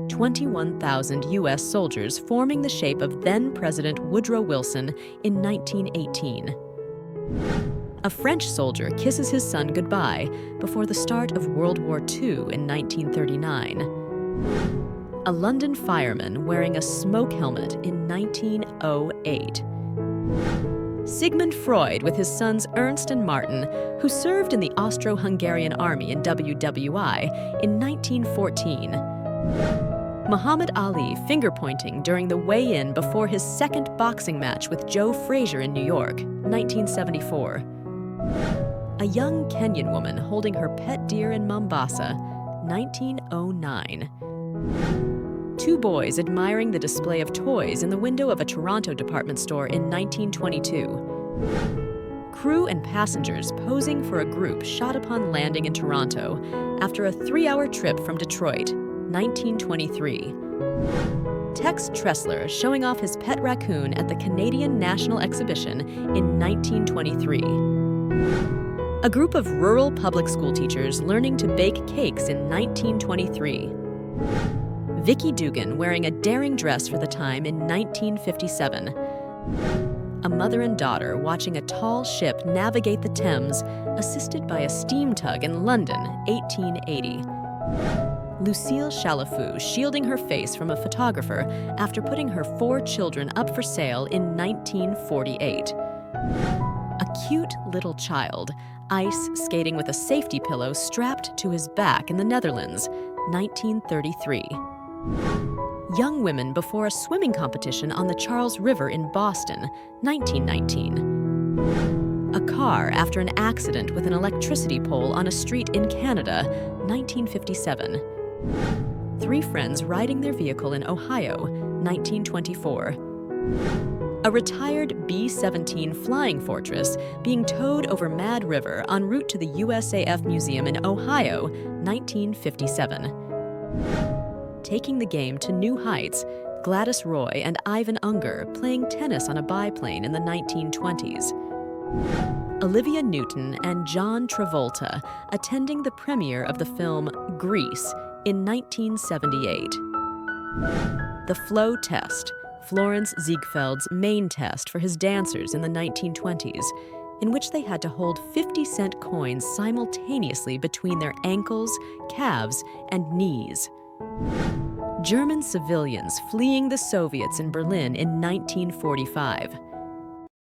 21,000 U.S. soldiers forming the shape of then-President Woodrow Wilson in 1918. A French soldier kisses his son goodbye before the start of World War II in 1939. A London fireman wearing a smoke helmet in 1908. Sigmund Freud with his sons Ernst and Martin, who served in the Austro-Hungarian Army in WWI in 1914. Muhammad Ali finger-pointing during the weigh-in before his second boxing match with Joe Frazier in New York, 1974. A young Kenyan woman holding her pet deer in Mombasa, 1909. Two boys admiring the display of toys in the window of a Toronto department store in 1922. Crew and passengers posing for a group shot upon landing in Toronto after a 3-hour trip from Detroit, 1923. Tex Tressler showing off his pet raccoon at the Canadian National Exhibition in 1923. A group of rural public school teachers learning to bake cakes in 1923. Vicky Dugan wearing a daring dress for the time in 1957. A mother and daughter watching a tall ship navigate the Thames, assisted by a steam tug in London, 1880. Lucille Chalafou shielding her face from a photographer after putting her 4 children up for sale in 1948. A cute little child, ice skating with a safety pillow strapped to his back in the Netherlands, 1933. Young women before a swimming competition on the Charles River in Boston, 1919. A car after an accident with an electricity pole on a street in Canada, 1957. 3 friends riding their vehicle in Ohio, 1924. A retired B-17 flying fortress being towed over Mad River en route to the USAF Museum in Ohio, 1957. Taking the game to new heights, Gladys Roy and Ivan Unger playing tennis on a biplane in the 1920s. Olivia Newton and John Travolta attending the premiere of the film Grease in 1978. The flow test, Florence Ziegfeld's main test for his dancers in the 1920s, in which they had to hold 50-cent coins simultaneously between their ankles, calves, and knees. German civilians fleeing the Soviets in Berlin in 1945.